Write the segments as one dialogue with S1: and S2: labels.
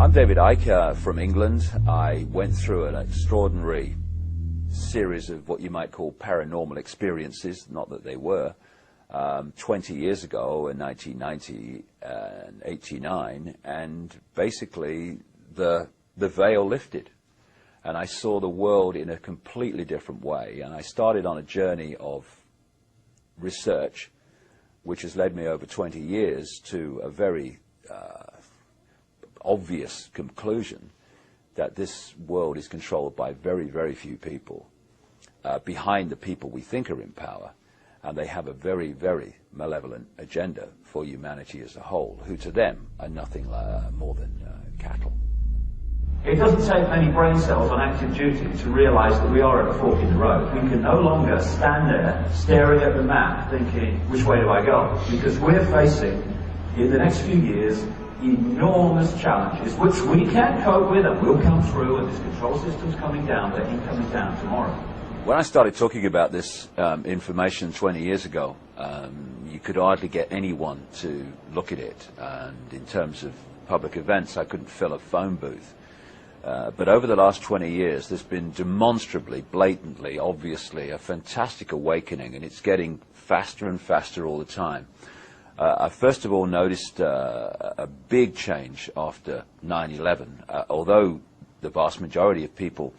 S1: I'm David Icke from England. I went through an extraordinary series of what you might call paranormal experiences, not that they were, 20 years ago in 1990 and 89, and basically the veil lifted. And I saw the world in a completely different way. And I started on a journey of research, which has led me over 20 years to a very obvious conclusion that this world is controlled by very, very few people behind the people we think are in power. And they have a very, very malevolent agenda for humanity as a whole, who to them are nothing more than cattle.
S2: It doesn't take many brain cells on active duty to realise that we are at a fork in the road. We can no longer stand there staring at the map thinking, which way do I go? Because we're facing, in the next few years, enormous challenges which we can cope with and will come through, and this control system's coming down, but ain't coming down tomorrow.
S1: When I started talking about this information 20 years ago, you could hardly get anyone to look at it. And in terms of public events, I couldn't fill a phone booth. But over the last 20 years, there's been demonstrably, blatantly, obviously, a fantastic awakening, and it's getting faster and faster all the time. I first of all noticed a big change after 9/11. Although the vast majority of people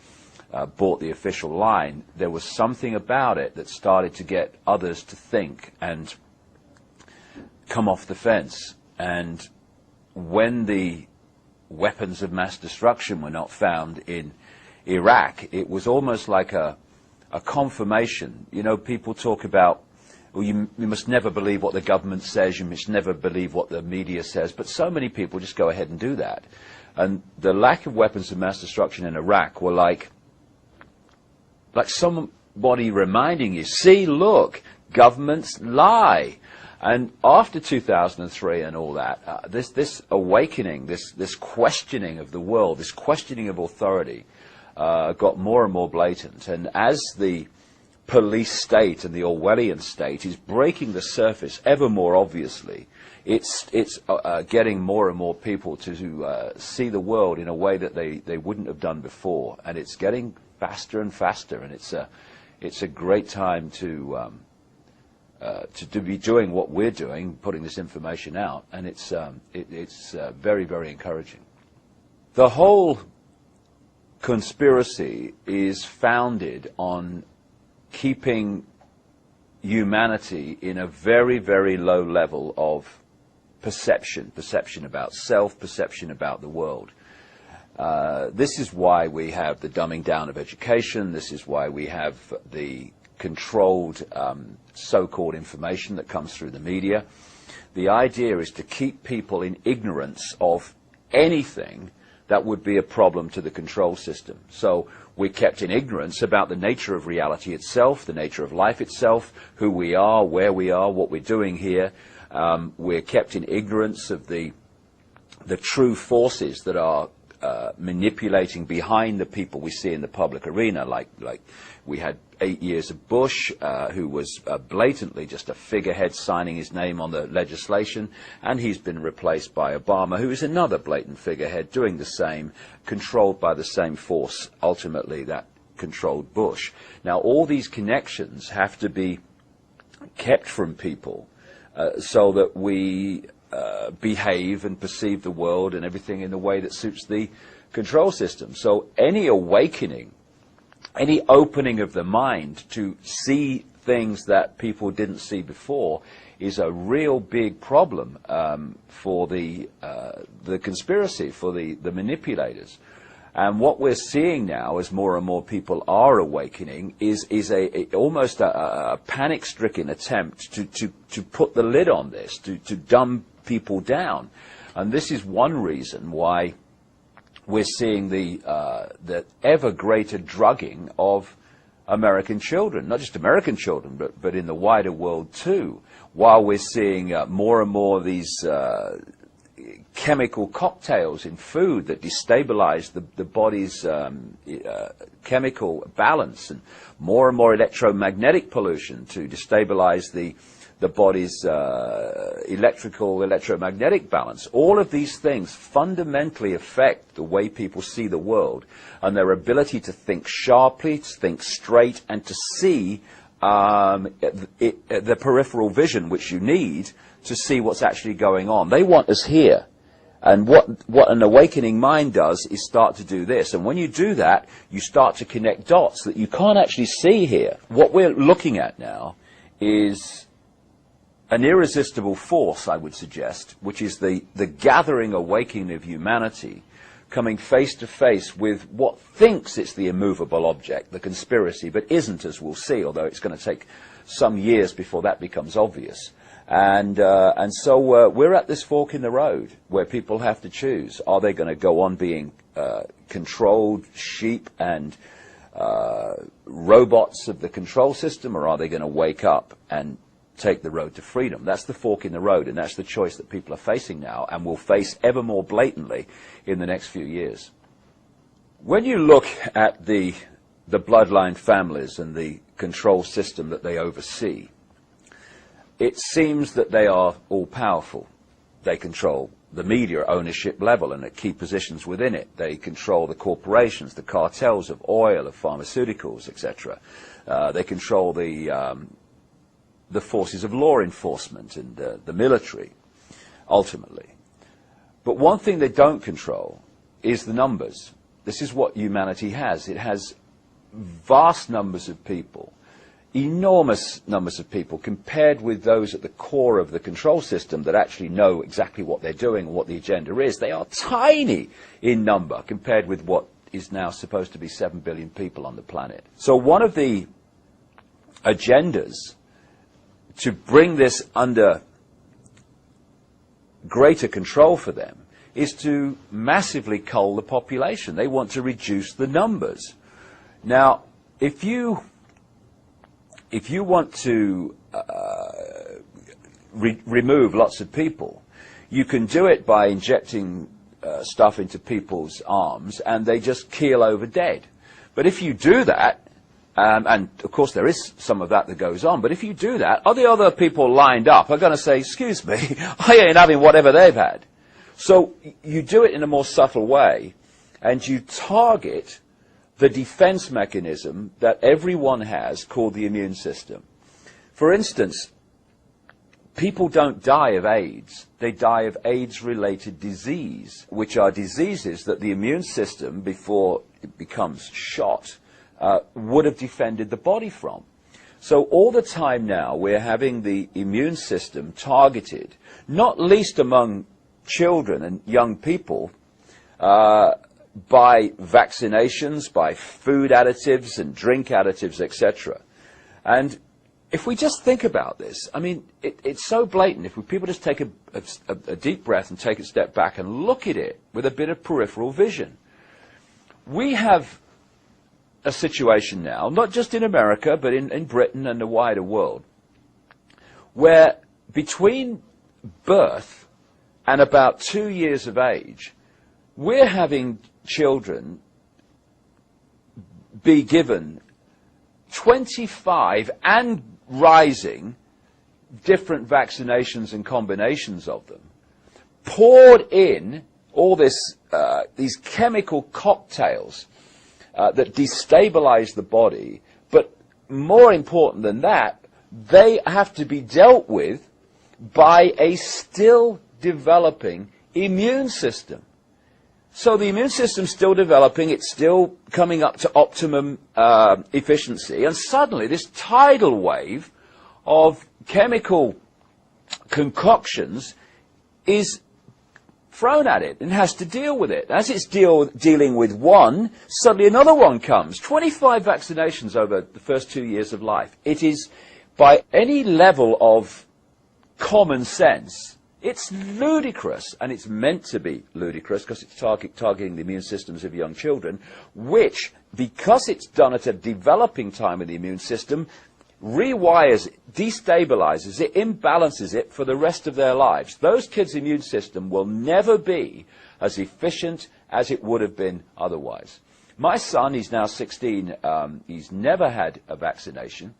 S1: bought the official line, there was something about it that started to get others to think and come off the fence. And when the weapons of mass destruction were not found in Iraq, it was almost like a confirmation. You know, people talk about, well, you must never believe what the government says, you must never believe what the media says, but so many people just go ahead and do that. And the lack of weapons of mass destruction in Iraq were like somebody reminding you, see, look, governments lie. And after 2003 and all that, this awakening, this questioning of the world, this questioning of authority got more and more blatant. And as the police state and the Orwellian state is breaking the surface ever more obviously, it's getting more and more people to see the world in a way that they wouldn't have done before. And it's getting faster and faster, and it's a great time to be doing what we're doing, putting this information out, and it's very, very encouraging. The whole conspiracy is founded on keeping humanity in a very, very low level of perception about self, perception about the world. This is why we have the dumbing down of education. This is why we have the controlled so-called information that comes through the media. The idea is to keep people in ignorance of anything that would be a problem to the control system. So we're kept in ignorance about the nature of reality itself, the nature of life itself, who we are, where we are, what we're doing here. We're kept in ignorance of the true forces that are manipulating behind the people we see in the public arena, like we had 8 years of Bush, who was blatantly just a figurehead signing his name on the legislation, and he's been replaced by Obama, who is another blatant figurehead doing the same, controlled by the same force ultimately that controlled Bush. Now all these connections have to be kept from people so that we behave and perceive the world and everything in the way that suits the control system. So any awakening, any opening of the mind to see things that people didn't see before is a real big problem for the conspiracy, for the manipulators. And what we're seeing now, as more and more people are awakening, is almost a panic-stricken attempt to put the lid on this, to dumb people down. And this is one reason why we're seeing the ever greater drugging of American children, not just American children, but in the wider world too, while we're seeing more and more of these chemical cocktails in food that destabilize the body's chemical balance, and more electromagnetic pollution to destabilize the body's electromagnetic balance. All of these things fundamentally affect the way people see the world and their ability to think sharply, to think straight, and to see the peripheral vision which you need to see what's actually going on. They want us here. And what an awakening mind does is start to do this. And when you do that, you start to connect dots that you can't actually see here. What we're looking at now is an irresistible force, I would suggest, which is the gathering awakening of humanity coming face to face with what thinks it's the immovable object, the conspiracy, but isn't, as we'll see, although it's going to take some years before that becomes obvious. And so we're at this fork in the road where people have to choose. Are they going to go on being controlled sheep and robots of the control system, or are they going to wake up and take the road to freedom? That's the fork in the road, and that's the choice that people are facing now and will face ever more blatantly in the next few years. When you look at the bloodline families and the control system that they oversee, it seems that they are all-powerful. They control the media ownership level and at key positions within it. They control the corporations, the cartels of oil, of pharmaceuticals, etc. They control the forces of law enforcement and the military, ultimately. But one thing they don't control is the numbers. This is what humanity has. It has vast numbers of people, enormous numbers of people, compared with those at the core of the control system that actually know exactly what they're doing and what the agenda is. They are tiny in number compared with what is now supposed to be 7 billion people on the planet. So one of the agendas to bring this under greater control for them is to massively cull the population. They want to reduce the numbers. Now, if you want to remove lots of people, you can do it by injecting stuff into people's arms and they just keel over dead. But if you do that, and of course there is some of that goes on, but if you do that, are the other people lined up are going to say, excuse me, I ain't having whatever they've had. So you do it in a more subtle way, and you target the defense mechanism that everyone has called the immune system. For instance, people don't die of AIDS. They die of AIDS-related disease, which are diseases that the immune system, before it becomes shot, would have defended the body from. So all the time now we're having the immune system targeted, not least among children and young people, by vaccinations, by food additives and drink additives, etc. And if we just think about this, I mean, it's so blatant. If people just take a deep breath and take a step back and look at it with a bit of peripheral vision, we have a situation now, not just in America, but in Britain and the wider world, where between birth and about 2 years of age, we're having children be given 25 and rising different vaccinations and combinations of them, poured in all these chemical cocktails that destabilize the body, but more important than that, they have to be dealt with by a still developing immune system. So the immune system's still developing, it's still coming up to optimum efficiency, and suddenly this tidal wave of chemical concoctions is thrown at it and has to deal with it. As it's dealing with one, suddenly another one comes. 25 vaccinations over the first 2 years of life. It is, by any level of common sense, it's ludicrous, and it's meant to be ludicrous because it's targeting the immune systems of young children, which, because it's done at a developing time in the immune system, rewires it, destabilizes it, imbalances it for the rest of their lives. Those kids' immune system will never be as efficient as it would have been otherwise. My son, he's now 16, he's never had a vaccination.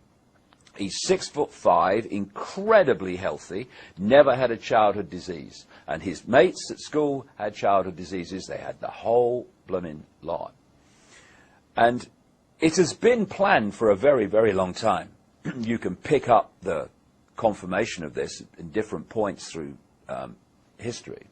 S1: He's 6'5", incredibly healthy, never had a childhood disease. And his mates at school had childhood diseases. They had the whole blooming lot. And it has been planned for a very, very long time. You can pick up the confirmation of this in different points through history.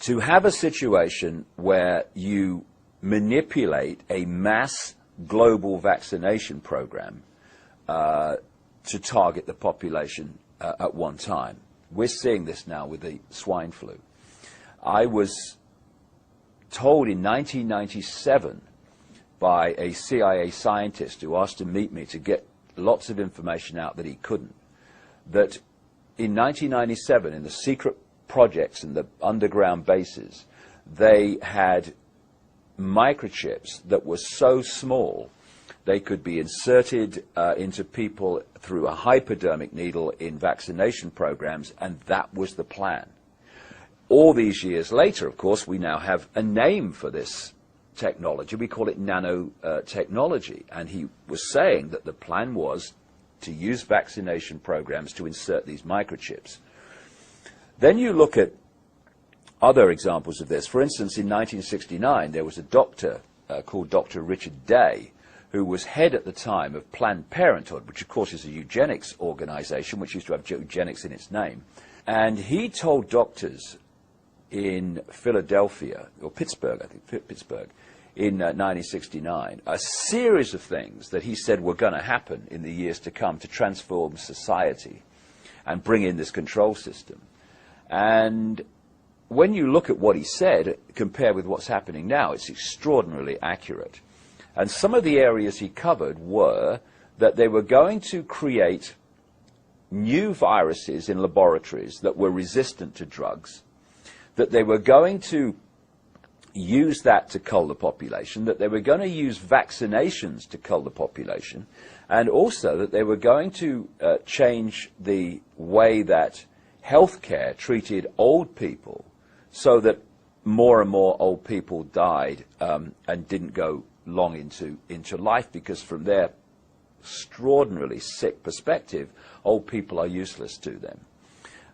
S1: To have a situation where you manipulate a mass global vaccination program to target the population at one time. We're seeing this now with the swine flu. I was told in 1997 by a CIA scientist who asked to meet me to get lots of information out that he couldn't, that in 1997 in the secret projects and the underground bases, they had microchips that were so small they could be inserted into people through a hypodermic needle in vaccination programs, and that was the plan. All these years later, of course, we now have a name for this technology. We call it nanotechnology. And he was saying that the plan was to use vaccination programs to insert these microchips. Then you look at other examples of this. For instance, in 1969, there was a doctor called Dr. Richard Day, who was head at the time of Planned Parenthood, which of course is a eugenics organization, which used to have eugenics in its name. And he told doctors in Philadelphia, or Pittsburgh, I think, Pittsburgh, in 1969, a series of things that he said were going to happen in the years to come to transform society and bring in this control system. And when you look at what he said, compared with what's happening now, it's extraordinarily accurate. And some of the areas he covered were that they were going to create new viruses in laboratories that were resistant to drugs, that they were going to use that to cull the population, that they were going to use vaccinations to cull the population, and also that they were going to change the way that healthcare treated old people so that more and more old people died and didn't go long into life, because from their extraordinarily sick perspective, old people are useless to them.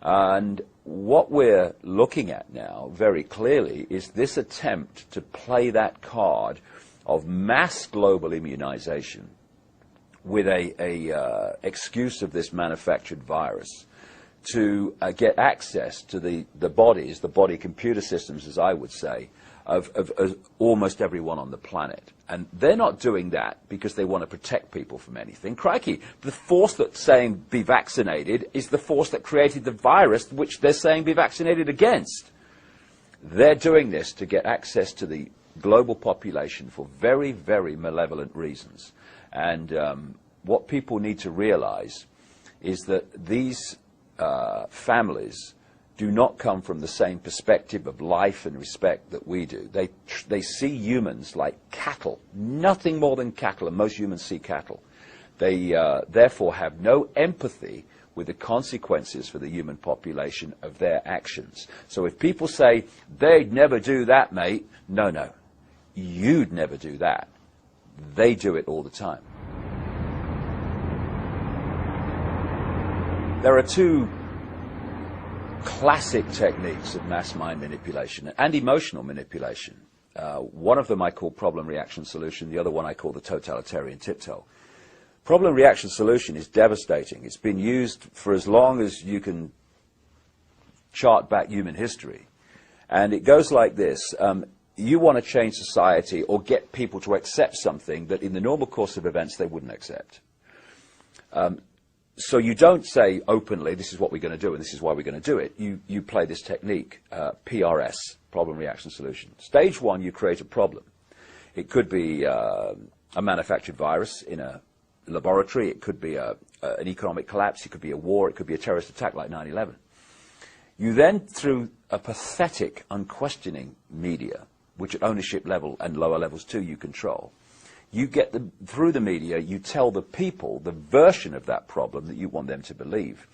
S1: And what we're looking at now very clearly is this attempt to play that card of mass global immunization with a excuse of this manufactured virus to get access to the bodies, the body computer systems, as I would say, of almost everyone on the planet. And they're not doing that because they want to protect people from anything. Crikey, the force that's saying be vaccinated is the force that created the virus which they're saying be vaccinated against. They're doing this to get access to the global population for very, very malevolent reasons. And what people need to realize is that these families do not come from the same perspective of life and respect that we do. They see humans like cattle, nothing more than cattle, and most humans see cattle. They therefore have no empathy with the consequences for the human population of their actions. So if people say, they'd never do that, mate, no, you'd never do that. They do it all the time. There are two classic techniques of mass mind manipulation and emotional manipulation. One of them I call problem, reaction, solution. The other one I call the totalitarian tiptoe. Problem, reaction, solution is devastating. It's been used for as long as you can chart back human history. And it goes like this. You want to change society or get people to accept something that in the normal course of events they wouldn't accept. So you don't say openly, this is what we're going to do and this is why we're going to do it. You play this technique, PRS, problem, reaction, solution. Stage one, you create a problem. It could be a manufactured virus in a laboratory. It could be an economic collapse. It could be a war. It could be a terrorist attack like 9/11. You then, through a pathetic, unquestioning media, which at ownership level and lower levels too you control, you get them through the media, you tell the people the version of that problem that you want them to believe,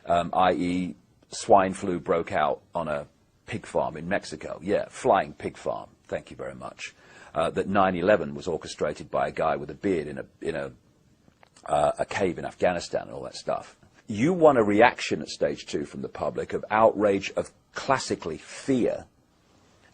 S1: i.e. swine flu broke out on a pig farm in Mexico. Yeah, flying pig farm. Thank you very much. That 9/11 was orchestrated by a guy with a beard in a cave in Afghanistan and all that stuff. You want a reaction at stage 2 from the public of outrage, of classically fear,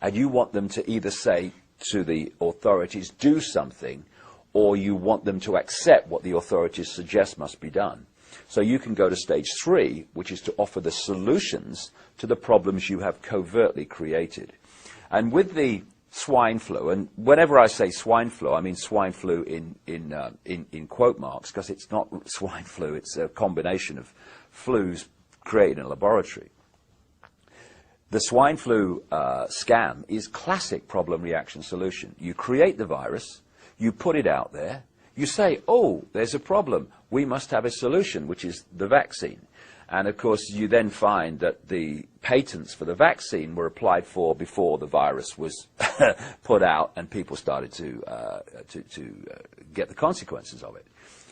S1: and you want them to either say to the authorities, do something, or you want them to accept what the authorities suggest must be done. So you can go to stage 3, which is to offer the solutions to the problems you have covertly created. And with the swine flu, and whenever I say swine flu, I mean swine flu in quote marks, because it's not swine flu, it's a combination of flus created in a laboratory. The swine flu scam is classic problem reaction solution. You create the virus, you put it out there, you say, oh, there's a problem, we must have a solution, which is the vaccine. And of course, you then find that the patents for the vaccine were applied for before the virus was put out, and people started to get the consequences of it.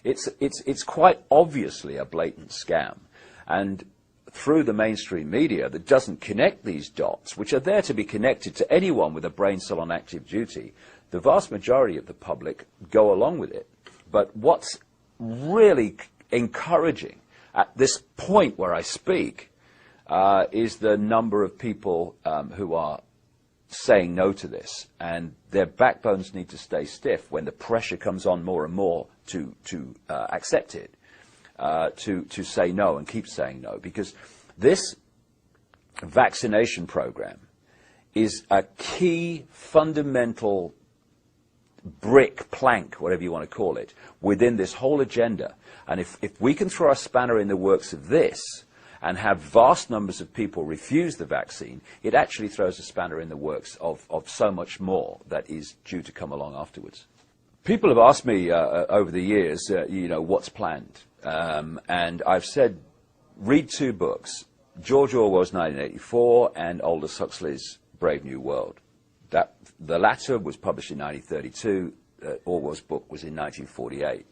S1: It's quite obviously a blatant scam, and through the mainstream media that doesn't connect these dots, which are there to be connected to anyone with a brain cell on active duty, the vast majority of the public go along with it. But what's really encouraging at this point where I speak is the number of people who are saying no to this, and their backbones need to stay stiff when the pressure comes on more and more to accept it, to say no and keep saying no, because this vaccination program is a key fundamental brick, plank, whatever you want to call it, within this whole agenda. And if we can throw a spanner in the works of this and have vast numbers of people refuse the vaccine, it actually throws a spanner in the works of so much more that is due to come along afterwards. People have asked me over the years, what's planned? And I've said, read 2 books, George Orwell's 1984 and Aldous Huxley's Brave New World. The latter was published in 1932, Orwell's book was in 1948.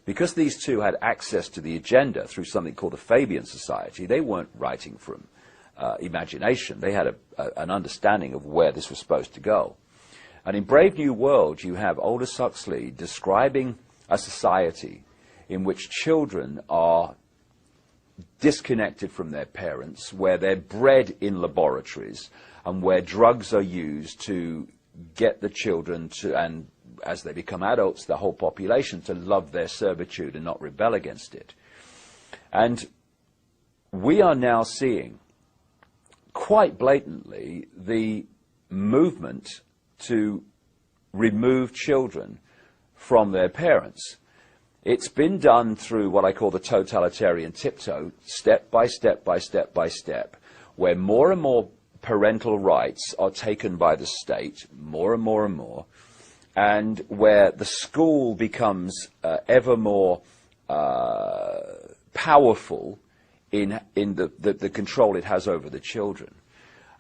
S1: Because these two had access to the agenda through something called the Fabian Society, they weren't writing from imagination. They had an understanding of where this was supposed to go. And in Brave New World, you have Aldous Huxley describing a society in which children are disconnected from their parents, where they're bred in laboratories, and where drugs are used to get the children to, and as they become adults, the whole population, to love their servitude and not rebel against it. And we are now seeing quite blatantly the movement to remove children from their parents. It's been done through what I call the totalitarian tiptoe, step by step by step by step, where more and more parental rights are taken by the state, more and more and more, and where the school becomes ever more powerful in the control it has over the children.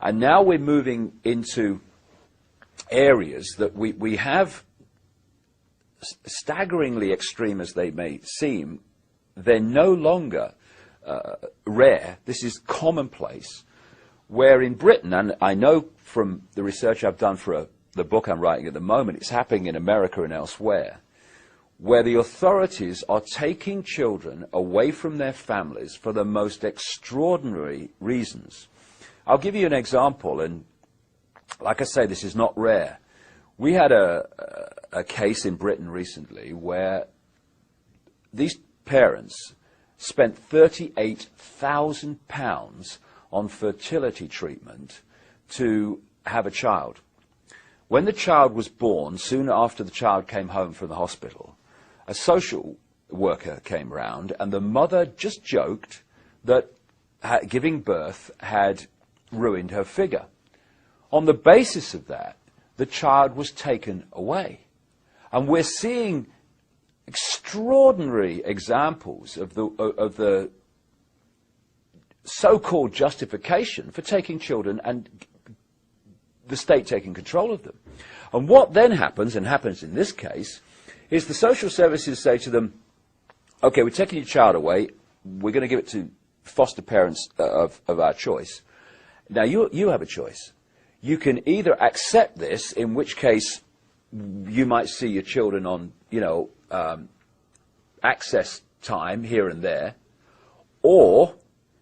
S1: And now we're moving into areas that we have, staggeringly extreme as they may seem, they're no longer rare. This is commonplace. Where in Britain, and I know from the research I've done for the book I'm writing at the moment, it's happening in America and elsewhere, where the authorities are taking children away from their families for the most extraordinary reasons. I'll give you an example, and like I say, this is not rare. We had a case in Britain recently where these parents spent £38,000 on fertility treatment to have a child. When the child was born, soon after the child came home from the hospital, a social worker came round, and the mother just joked that giving birth had ruined her figure. On the basis of that, the child was taken away. And we're seeing extraordinary examples of the so-called justification for taking children and the state taking control of them. And what then happens, and happens in this case, is the social services say to them, okay, we're taking your child away, we're going to give it to foster parents of our choice. Now, you have a choice. You can either accept this, in which case you might see your children on, access time here and there, or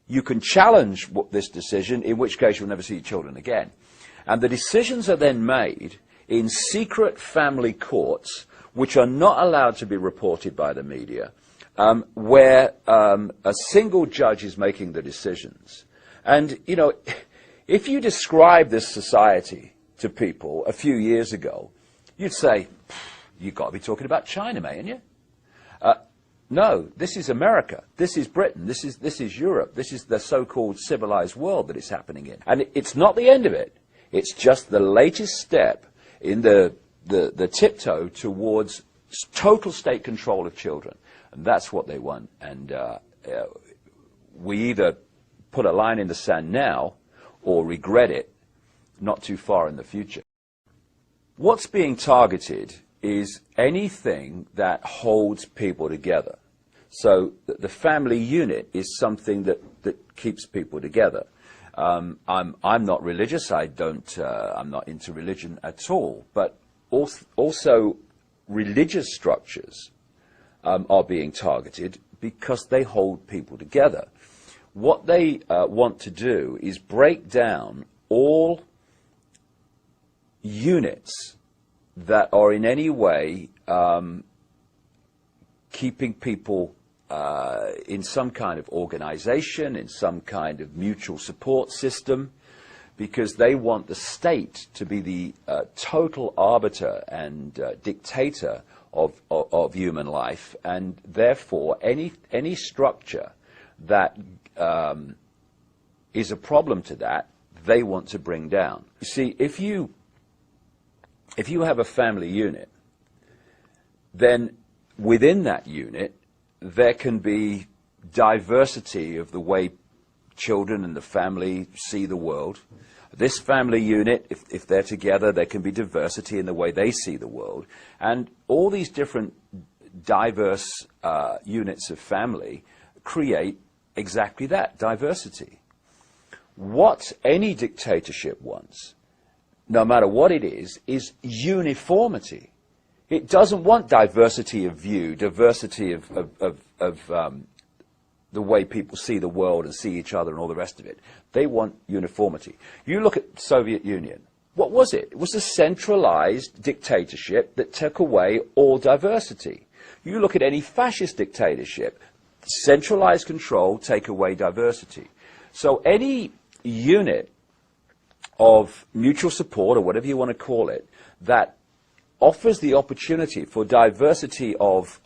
S1: you can challenge this decision, in which case you'll never see your children again. And the decisions are then made in secret family courts, which are not allowed to be reported by the media, where a single judge is making the decisions. And, if you describe this society to people a few years ago, you'd say, you've got to be talking about China, mate, ain't you? No, this is America, this is Britain, this is Europe, this is the so-called civilized world that it's happening in. And it's not the end of it, it's just the latest step in the tiptoe towards total state control of children. And that's what they want. And we either put a line in the sand now or regret it not too far in the future. What's being targeted is anything that holds people together. So the family unit is something that keeps people together. I'm not religious. I'm not into religion at all. But also religious structures are being targeted because they hold people together. What they want to do is break down all units that are in any way keeping people in some kind of organization, in some kind of mutual support system, because they want the state to be the total arbiter and dictator of human life, and therefore any structure that is a problem to that, they want to bring down. You see, if you have a family unit, then within that unit there can be diversity of the way children and the family see the world. This family unit, if they're together, there can be diversity in the way they see the world. And all these different diverse units of family create exactly that, diversity. What any dictatorship wants, no matter what it is uniformity. It doesn't want diversity of view, diversity of the way people see the world and see each other and all the rest of it. They want uniformity. You look at the Soviet Union. What was it? It was a centralized dictatorship that took away all diversity. You look at any fascist dictatorship, centralized control, take away diversity. So any unit of mutual support, or whatever you want to call it, that offers the opportunity for diversity of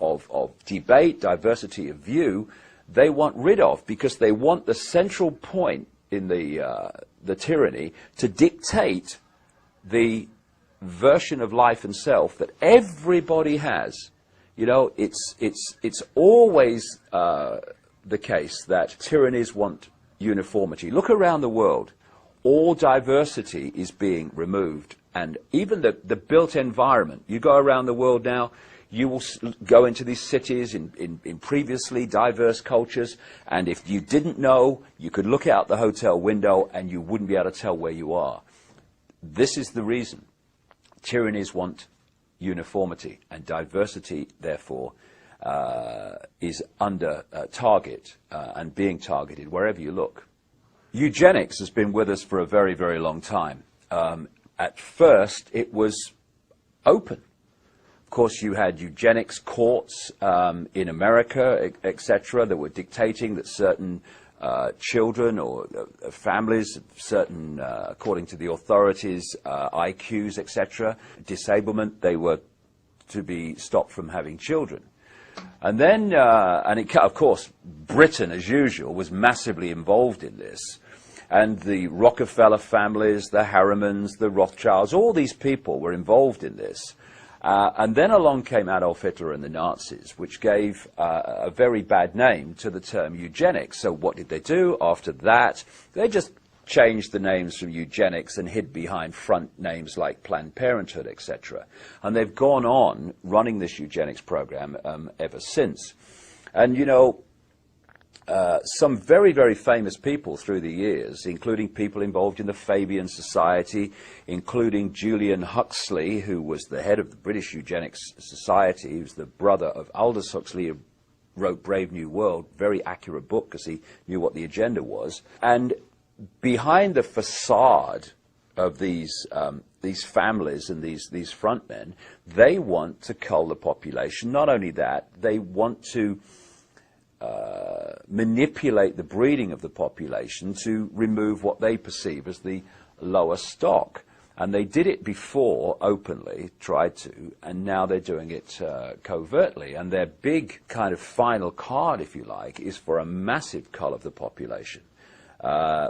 S1: debate, diversity of view, they want rid of, because they want the central point in the tyranny to dictate the version of life and self that everybody has. It's always the case that tyrannies want uniformity. Look around the world. All diversity is being removed. And even the built environment. You go around the world now, you will go into these cities in previously diverse cultures, and if you didn't know, you could look out the hotel window and you wouldn't be able to tell where you are. This is the reason. Tyrannies want uniformity, and diversity, therefore, is under target and being targeted wherever you look. Eugenics has been with us for a very, very long time. At first, it was open. Of course, you had eugenics courts in America, etc., that were dictating that certain children or families, certain, according to the authorities, IQs, etc., disablement, they were to be stopped from having children. And then, of course, Britain, as usual, was massively involved in this. And the Rockefeller families, the Harrimans, the Rothschilds, all these people were involved in this. And then along came Adolf Hitler and the Nazis, which gave a very bad name to the term eugenics. So what did they do after that? They just changed the names from eugenics and hid behind front names like Planned Parenthood, etc. And they've gone on running this eugenics program ever since. And, you know, some very, very famous people through the years, including people involved in the Fabian Society, including Julian Huxley, who was the head of the British Eugenics Society. He was the brother of Aldous Huxley, who wrote Brave New World, very accurate book because he knew what the agenda was. And behind the facade of these families and these frontmen, they want to cull the population. Not only that, they want to manipulate the breeding of the population to remove what they perceive as the lower stock. And they did it before openly, tried to, and now they're doing it covertly. And their big kind of final card, if you like, is for a massive cull of the population,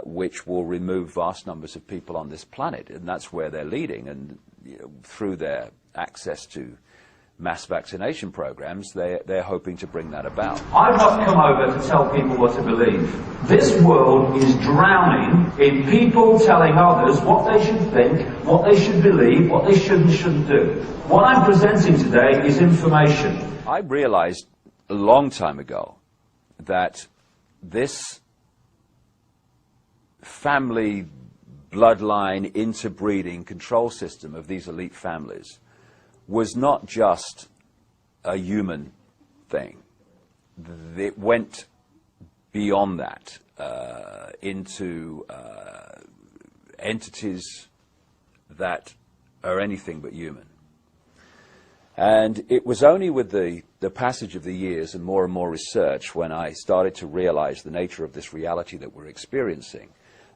S1: which will remove vast numbers of people on this planet. And that's where they're leading. And you know, through their access to mass vaccination programs, they're hoping to bring that about.
S2: I've not come over to tell people what to believe. This world is drowning in people telling others what they should think, what they should believe, what they should and shouldn't do. What I'm presenting today is information.
S1: I realized a long time ago that this family bloodline interbreeding control system of these elite families was not just a human thing. It went beyond that into entities that are anything but human. And it was only with the passage of the years and more research when I started to realize the nature of this reality that we're experiencing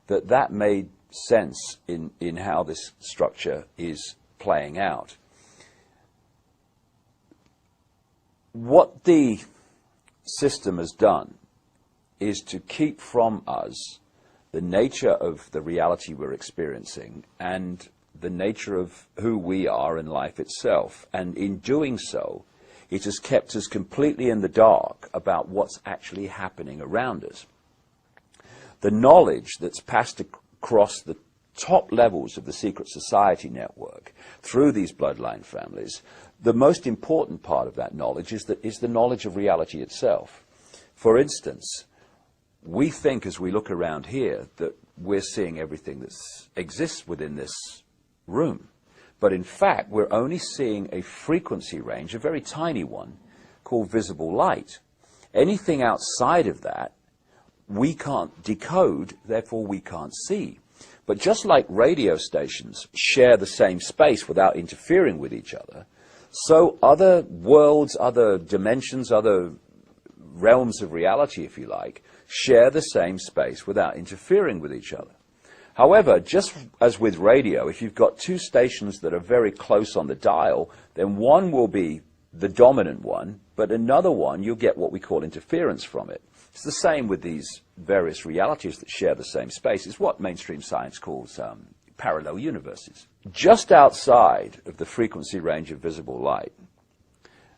S1: that made sense in how this structure is playing out. What the system has done is to keep from us the nature of the reality we're experiencing and the nature of who we are in life itself. And in doing so, it has kept us completely in the dark about what's actually happening around us. The knowledge that's passed across the top levels of the secret society network through these bloodline families, the most important part of that knowledge is the knowledge of reality itself. For instance, we think as we look around here that we're seeing everything that exists within this room. But in fact, we're only seeing a frequency range, a very tiny one, called visible light. Anything outside of that, we can't decode, therefore we can't see. But just like radio stations share the same space without interfering with each other, so other worlds, other dimensions, other realms of reality, if you like, share the same space without interfering with each other. However, just as with radio, if you've got two stations that are very close on the dial, then one will be the dominant one, but another one, you'll get what we call interference from it. It's the same with these various realities that share the same space. It's what mainstream science calls parallel universes. Just outside of the frequency range of visible light,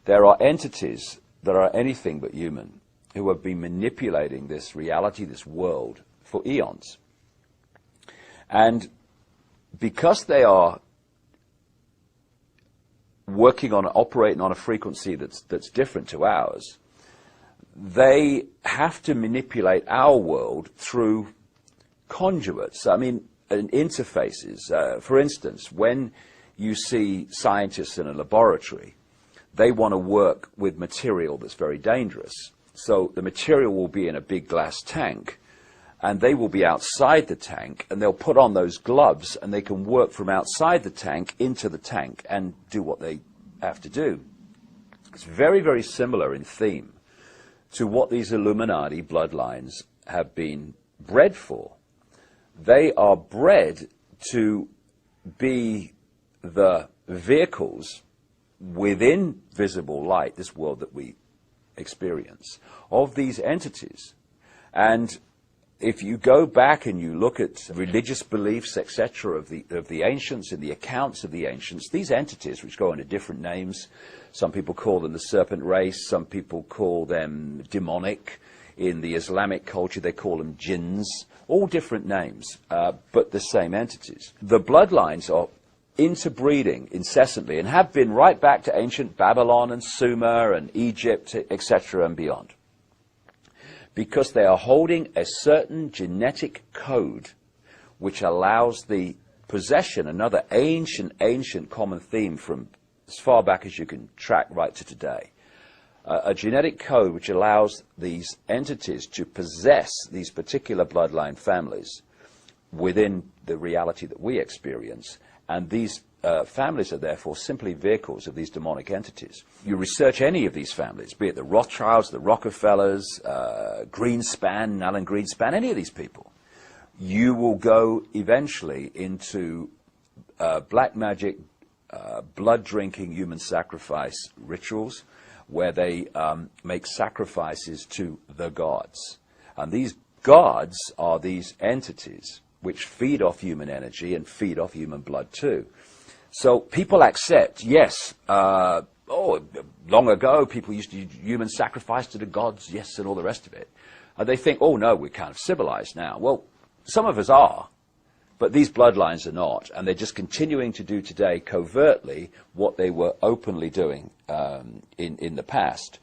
S1: there are entities that are anything but human who have been manipulating this reality, this world, for eons. And because they are working on, operating on a frequency that's different to ours, they have to manipulate our world through conduits. I mean, interfaces. For instance, when you see scientists in a laboratory, they want to work with material that's very dangerous. So the material will be in a big glass tank, and they will be outside the tank, and they'll put on those gloves, and they can work from outside the tank into the tank and do what they have to do. It's very, very similar in theme to what these Illuminati bloodlines have been bred for. They are bred to be the vehicles within visible light, this world that we experience, of these entities. And if you go back and you look at religious beliefs, etc., of the ancients and the accounts of the ancients, these entities, which go under different names, some people call them the serpent race, some people call them demonic. In the Islamic culture, they call them jinns. All different names, but the same entities. The bloodlines are interbreeding incessantly and have been right back to ancient Babylon and Sumer and Egypt, etc. and beyond. Because they are holding a certain genetic code which allows the possession, another ancient common theme from as far back as you can track right to today, a genetic code which allows these entities to possess these particular bloodline families within the reality that we experience, and these families are therefore simply vehicles of these demonic entities. You research any of these families, be it the Rothschilds, the Rockefellers, Greenspan, Alan Greenspan, any of these people, you will go eventually into black magic, blood-drinking human sacrifice rituals where they make sacrifices to the gods. And these gods are these entities which feed off human energy and feed off human blood too. So people accept, yes, long ago people used to use human sacrifice to the gods, yes, and all the rest of it. And they think, oh no, we're kind of civilized now. Well, some of us are, but these bloodlines are not, and they're just continuing to do today covertly what they were openly doing in the past.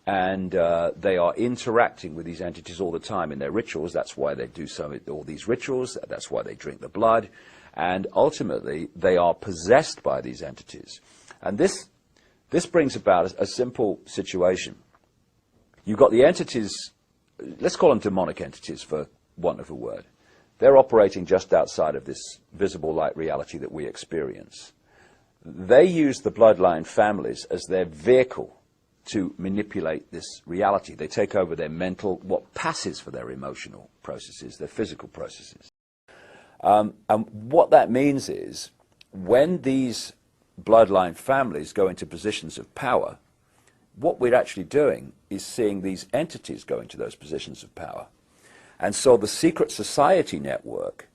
S1: And they are interacting with these entities all the time in their rituals. That's why they do all these rituals. That's why they drink the blood. And ultimately, they are possessed by these entities. And this brings about a simple situation. You've got the entities, let's call them demonic entities for want of a word. They're operating just outside of this visible light reality that we experience. They use the bloodline families as their vehicle to manipulate this reality. They take over their mental, what passes for their emotional processes, their physical processes. And what that means is, when these bloodline families go into positions of power, what we're actually doing is seeing these entities go into those positions of power. And so the secret society network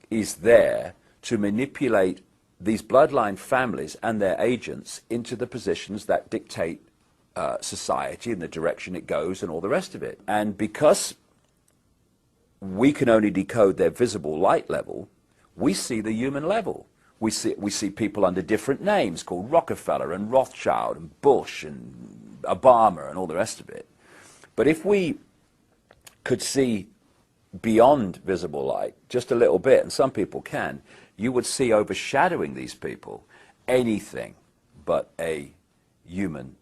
S1: is there to manipulate these bloodline families and their agents into the positions that dictate society and the direction it goes and all the rest of it. And because we can only decode their visible light level, we see the human level. We see people under different names called Rockefeller and Rothschild and Bush and Obama and all the rest of it. But if we could see beyond visible light just a little bit, and some people can, you would see overshadowing these people anything but a human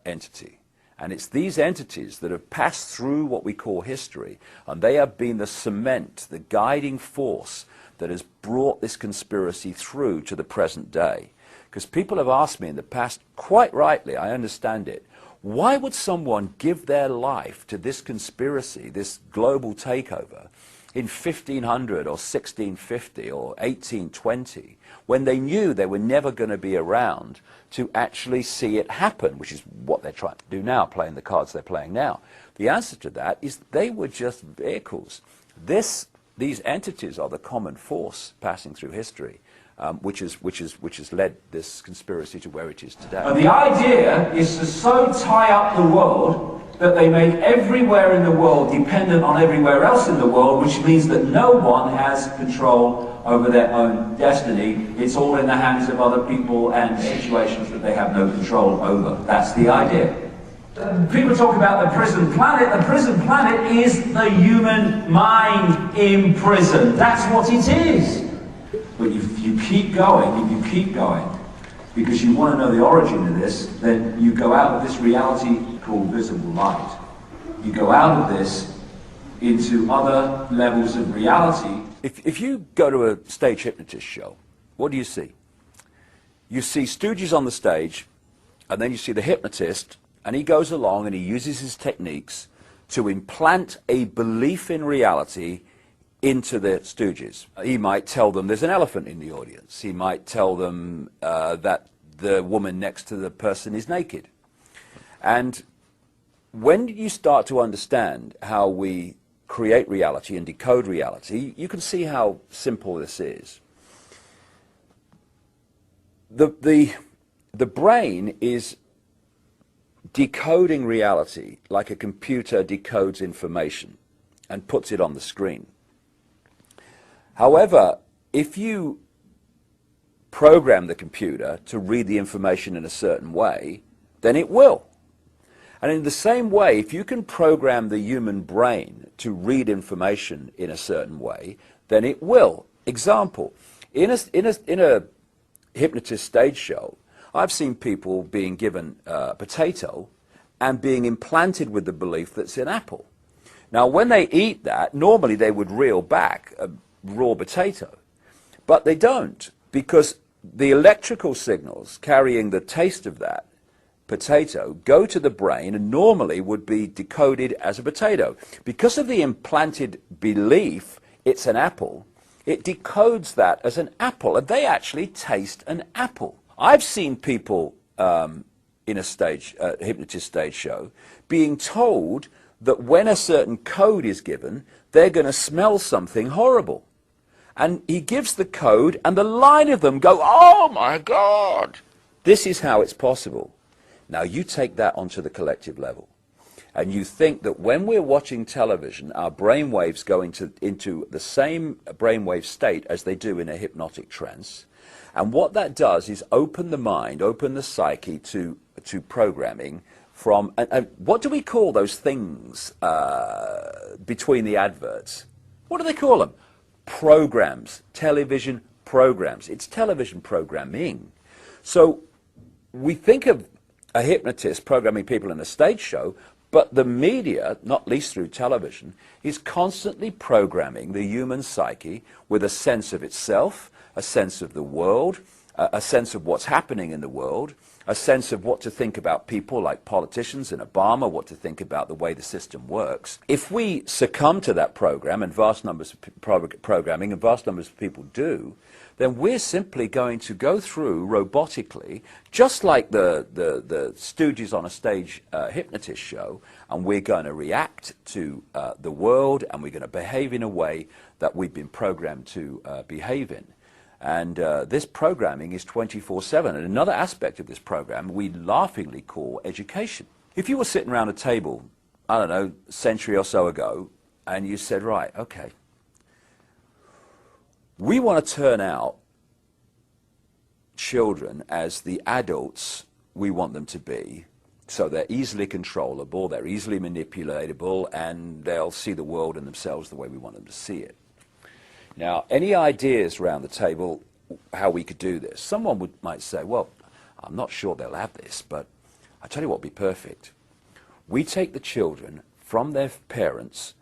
S1: entity. And it's these entities that have passed through what we call history, and they have been the cement, the guiding force that has brought this conspiracy through to the present day. Because people have asked me in the past, quite rightly, I understand it, why would someone give their life to this conspiracy, this global takeover, in 1500 or 1650 or 1820, when they knew they were never going to be around to actually see it happen, which is what they're trying to do now, playing the cards they're playing now? The answer to that is they were just vehicles. These entities are the common force passing through history, which has led this conspiracy to where it is today.
S2: And the idea is to so tie up the world that they make everywhere in the world dependent on everywhere else in the world, which means that no one has control over their own destiny. It's all in the hands of other people and situations that they have no control over. That's the idea. People talk about the prison planet. The prison planet is the human mind in prison. That's what it is. But if you keep going, because you want to know the origin of this, then you go out of this reality called visible light. You go out of this into other levels of reality.
S1: If you go to a stage hypnotist show, what do you see? You see stooges on the stage, and then you see the hypnotist, and he goes along and he uses his techniques to implant a belief in reality into the stooges. He might tell them there's an elephant in the audience. He might tell them that the woman next to the person is naked. And when you start to understand how we create reality and decode reality, you can see how simple this is. The brain is decoding reality like a computer decodes information and puts it on the screen. However, if you program the computer to read the information in a certain way, then it will. And in the same way, if you can program the human brain to read information in a certain way, then it will. Example, in a hypnotist stage show, I've seen people being given a potato and being implanted with the belief that it's an apple. Now, when they eat that, normally they would reel back a raw potato, but they don't, because the electrical signals carrying the taste of that potato go to the brain and normally would be decoded as a potato. Because of the implanted belief it's an apple, it decodes that as an apple, and they actually taste an apple. I've seen people in a hypnotist stage show being told that when a certain code is given, they're going to smell something horrible. And he gives the code, and the line of them go, "Oh my God!" This is how it's possible. Now you take that onto the collective level, and you think that when we're watching television, our brainwaves go into the same brainwave state as they do in a hypnotic trance. And what that does is open the mind, open the psyche to programming from, and what do we call those things between the adverts? What do they call them? Programs, television programs. It's television programming. So we think of a hypnotist programming people in a stage show, but the media, not least through television, is constantly programming the human psyche with a sense of itself, a sense of the world, a sense of what's happening in the world, a sense of what to think about people like politicians and Obama, what to think about the way the system works. If we succumb to that program, and vast numbers of programming, and vast numbers of people do, then we're simply going to go through robotically, just like the stooges on a stage hypnotist show, and we're going to react to the world, and we're going to behave in a way that we've been programmed to behave in. And this programming is 24/7. And another aspect of this program we laughingly call education. If you were sitting around a table, I don't know, a century or so ago, and you said, right, okay, we want to turn out children as the adults we want them to be, so they're easily controllable, they're easily manipulatable, and they'll see the world and themselves the way we want them to see it. Now, any ideas around the table how we could do this? Someone might say, well, I'm not sure they'll have this, but I tell you what would be perfect. We take the children from their parents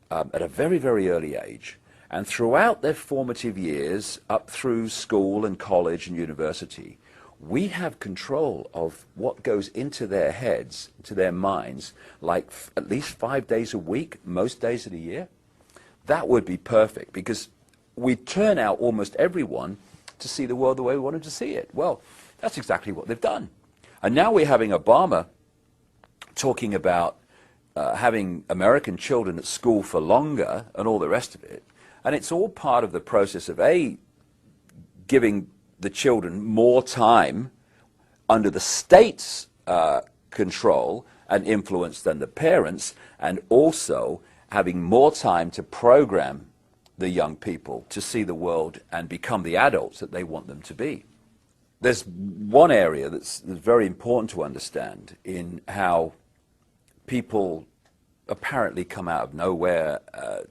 S1: at a very, very early age, and throughout their formative years, up through school and college and university, we have control of what goes into their heads, into their minds, like at least 5 days a week, most days of the year. That would be perfect, because we turn out almost everyone to see the world the way we want them to see it. Well, that's exactly what they've done. And now we're having Obama talking about having American children at school for longer and all the rest of it. And it's all part of the process of, A, giving the children more time under the state's control and influence than the parents, and also having more time to program the young people to see the world and become the adults that they want them to be. There's one area that's very important to understand in how people apparently come out of nowhere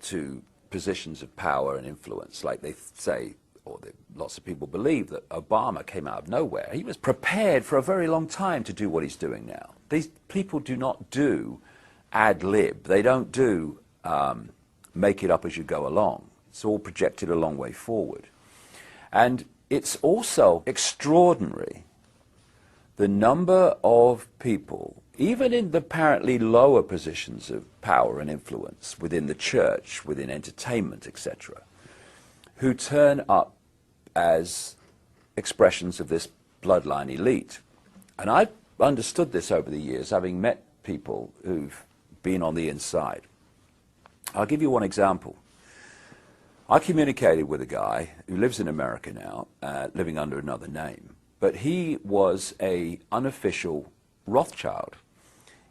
S1: to positions of power and influence. Like they say, or lots of people believe, that Obama came out of nowhere. He was prepared for a very long time to do what he's doing now. These people do not do ad lib. They don't do make it up as you go along. It's all projected a long way forward. And it's also extraordinary the number of people, even in the apparently lower positions of power and influence within the church, within entertainment, etc., who turn up as expressions of this bloodline elite. And I've understood this over the years, having met people who've been on the inside. I'll give you one example. I communicated with a guy who lives in America now, living under another name, but he was an unofficial Rothschild.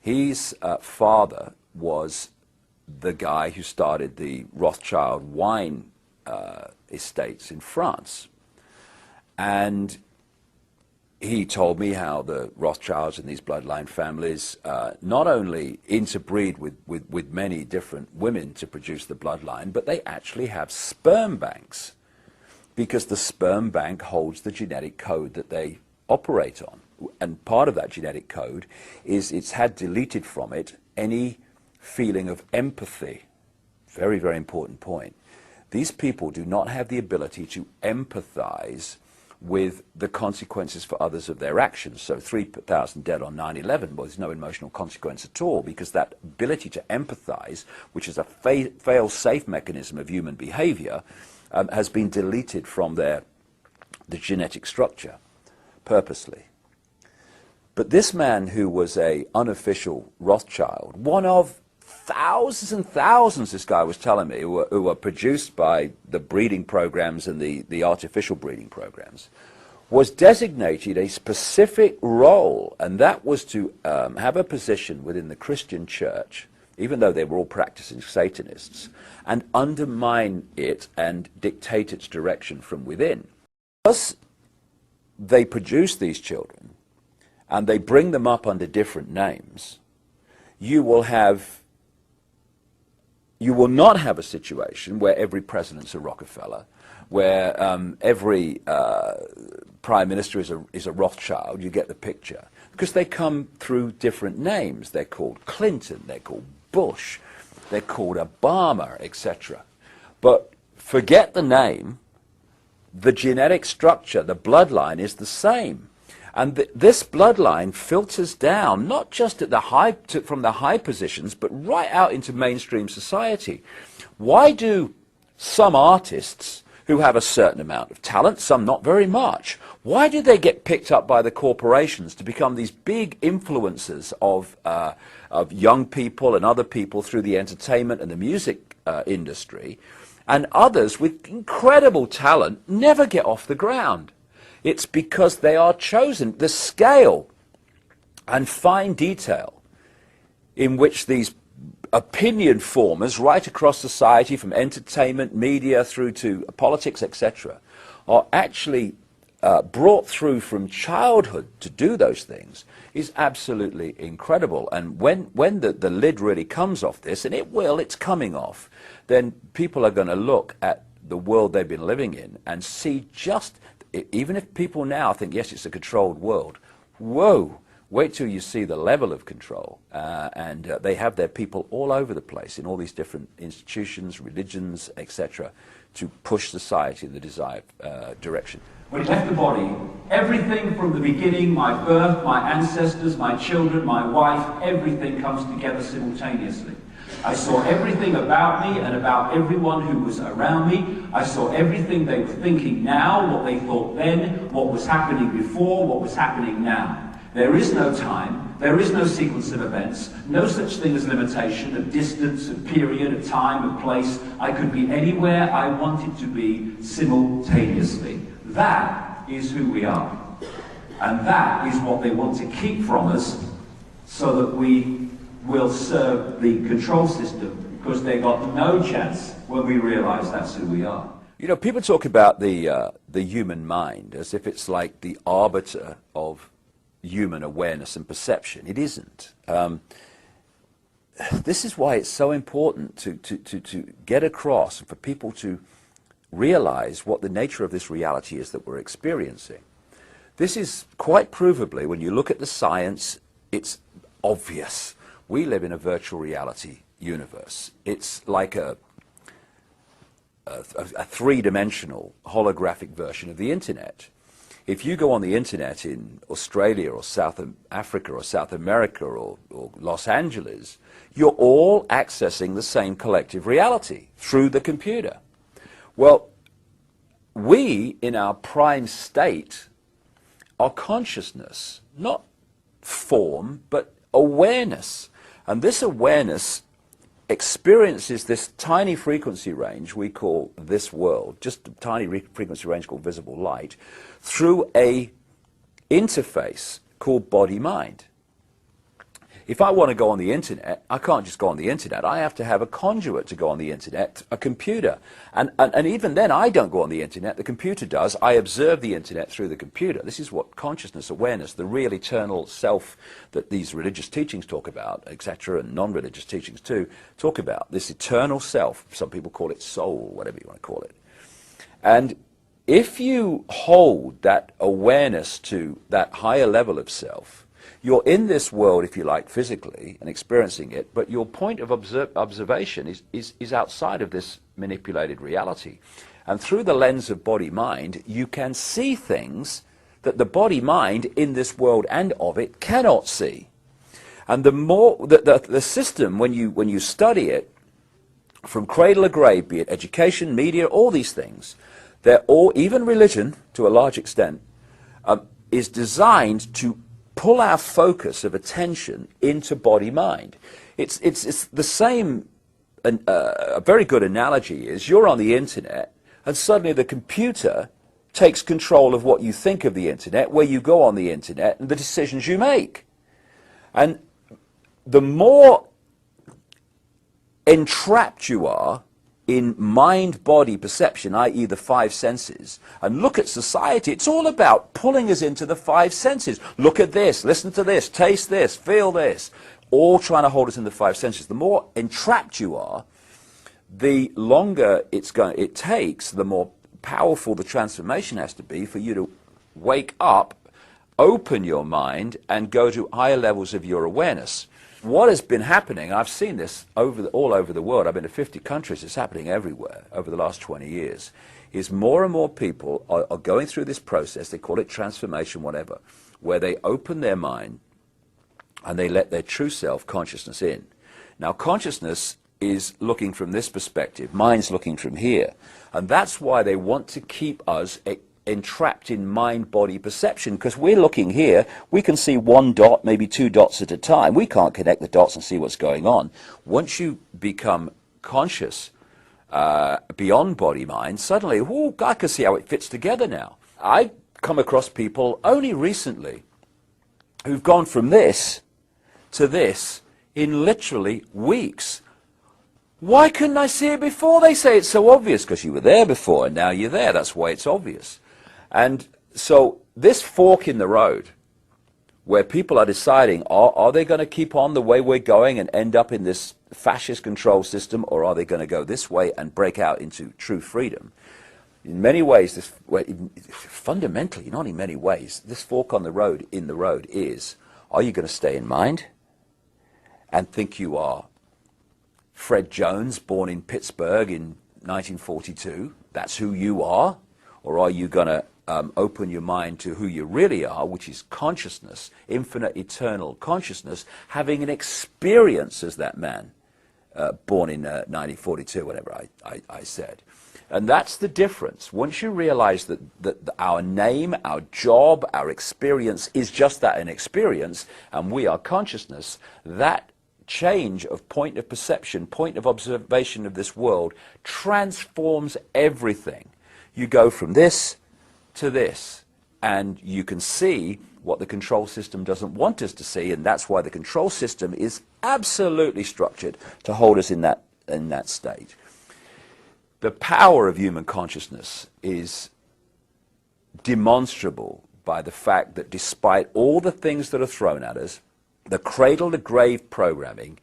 S1: His father was the guy who started the Rothschild wine estates in France. And he told me how the Rothschilds and these bloodline families not only interbreed with many different women to produce the bloodline, but they actually have sperm banks, because the sperm bank holds the genetic code that they operate on. And part of that genetic code is it's had deleted from it any feeling of empathy. Very, very important point. These people do not have the ability to empathize with the consequences for others of their actions. So 3,000 dead on 9/11, well, there's no emotional consequence at all, because that ability to empathize, which is a fail-safe mechanism of human behavior, has been deleted from the genetic structure, purposely. But this man, who was an unofficial Rothschild, one of thousands and thousands, this guy was telling me, who were produced by the breeding programs and the artificial breeding programs, was designated a specific role, and that was to have a position within the Christian church, even though they were all practicing Satanists, and undermine it and dictate its direction from within. Because they produce these children and they bring them up under different names, you will not have a situation where every president's a Rockefeller, where every prime minister is a Rothschild. You get the picture. Because they come through different names. They're called Clinton, they're called Bush, they're called Obama, etc. But forget the name, the genetic structure, the bloodline is the same. And this bloodline filters down, not just at from the high positions, but right out into mainstream society. Why do some artists who have a certain amount of talent, some not very much, why do they get picked up by the corporations to become these big influencers of young people and other people through the entertainment and the music industry, and others with incredible talent never get off the ground? It's because they are chosen. The scale and fine detail in which these opinion formers right across society, from entertainment, media, through to politics, etc., are actually brought through from childhood to do those things is absolutely incredible. And when the lid really comes off this, and it will, it's coming off, then people are going to look at the world they've been living in and see just... Even if people now think, yes, it's a controlled world, whoa, wait till you see the level of control. And they have their people all over the place in all these different institutions, religions, etc., to push society in the desired direction.
S2: When he left the body, everything from the beginning, my birth, my ancestors, my children, my wife, everything comes together simultaneously. I saw everything about me and about everyone who was around me. I saw everything they were thinking now, what they thought then, what was happening before, what was happening now. There is no time, there is no sequence of events, no such thing as limitation of distance, of period, of time, of place. I could be anywhere I wanted to be simultaneously. That is who we are. And that is what they want to keep from us, so that we will serve the control system, because they got no chance when we realize that's who we are.
S1: You know, people talk about the human mind as if it's like the arbiter of human awareness and perception. It isn't. This is why it's so important to get across, and for people to realize what the nature of this reality is that we're experiencing. This is quite provably, when you look at the science, it's obvious. We live in a virtual reality universe. It's like a three-dimensional holographic version of the internet. If you go on the internet in Australia or South Africa or South America or Los Angeles, you're all accessing the same collective reality through the computer. Well, we, in our prime state, are consciousness, not form, but awareness. And this awareness experiences this tiny frequency range we call this world, just a tiny frequency range called visible light, through a interface called body-mind. If I want to go on the internet, I can't just go on the internet. I have to have a conduit to go on the internet, a computer. And even then, I don't go on the internet. The computer does. I observe the internet through the computer. This is what consciousness, awareness, the real eternal self that these religious teachings talk about, etc., and non-religious teachings too, talk about. This eternal self. Some people call it soul, whatever you want to call it. And if you hold that awareness to that higher level of self, you're in this world, if you like, physically and experiencing it, but your point of observation is outside of this manipulated reality. And through the lens of body-mind, you can see things that the body-mind in this world and of it cannot see. And the more the system, when you study it, from cradle to grave, be it education, media, all these things, they're all, even religion to a large extent, is designed to pull our focus of attention into body-mind. It's the same, a very good analogy is you're on the internet and suddenly the computer takes control of what you think of the internet, where you go on the internet and the decisions you make. And the more entrapped you are in mind-body perception, i.e. the five senses, and look at society, it's all about pulling us into the five senses. Look at this, listen to this, taste this, feel this, all trying to hold us in the five senses. The more entrapped you are, the longer it takes, the more powerful the transformation has to be for you to wake up, open your mind, and go to higher levels of your awareness. What has been happening, I've seen this all over the world, I've been to 50 countries, it's happening everywhere over the last 20 years, is more and more people are going through this process, they call it transformation, whatever, where they open their mind and they let their true self consciousness in. Now consciousness is looking from this perspective, mind's looking from here, and that's why they want to keep us entrapped in mind-body perception, because we're looking here, we can see one dot, maybe two dots at a time. We can't connect the dots and see what's going on. Once you become conscious beyond body-mind, suddenly, oh, I can see how it fits together now. I've come across people only recently who've gone from this to this in literally weeks. Why couldn't I see it before? They say it's so obvious because you were there before and now you're there. That's why it's obvious. And so this fork in the road where people are deciding, are they going to keep on the way we're going and end up in this fascist control system, or are they going to go this way and break out into true freedom? In many ways, fundamentally, not in many ways, this fork in the road is, are you going to stay in mind and think you are Fred Jones, born in Pittsburgh in 1942, that's who you are? Or are you going to open your mind to who you really are, which is consciousness, infinite, eternal consciousness, having an experience as that man, born in 1942, whatever I said. And that's the difference. Once you realize that our name, our job, our experience is just that, an experience, and we are consciousness, that change of point of perception, point of observation of this world transforms everything. You go from this to this, and you can see what the control system doesn't want us to see, and that's why the control system is absolutely structured to hold us in that state. The power of human consciousness is demonstrable by the fact that despite all the things that are thrown at us, the cradle-to-grave programming,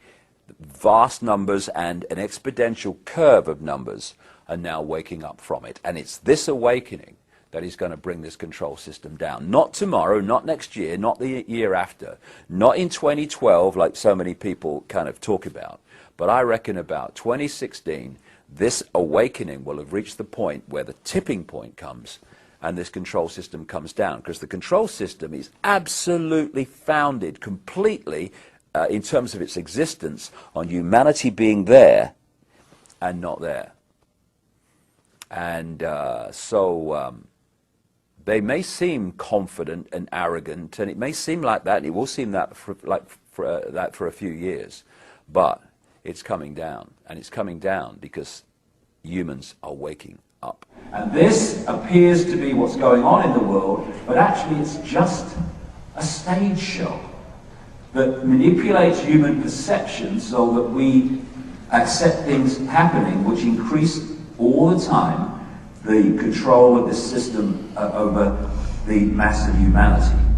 S1: vast numbers and an exponential curve of numbers are now waking up from it. And it's this awakening that is going to bring this control system down. Not tomorrow, not next year, not the year after, not in 2012 like so many people kind of talk about, but I reckon about 2016, this awakening will have reached the point where the tipping point comes and this control system comes down, because the control system is absolutely founded completely in terms of its existence on humanity being there and not there. And so they may seem confident and arrogant, and it may seem like that, and it will seem that for a few years, but it's coming down, and it's coming down because humans are waking up.
S2: And this appears to be what's going on in the world, but actually it's just a stage show. that manipulates human perception so that we accept things happening which increase all the time the control of this system over the mass of humanity.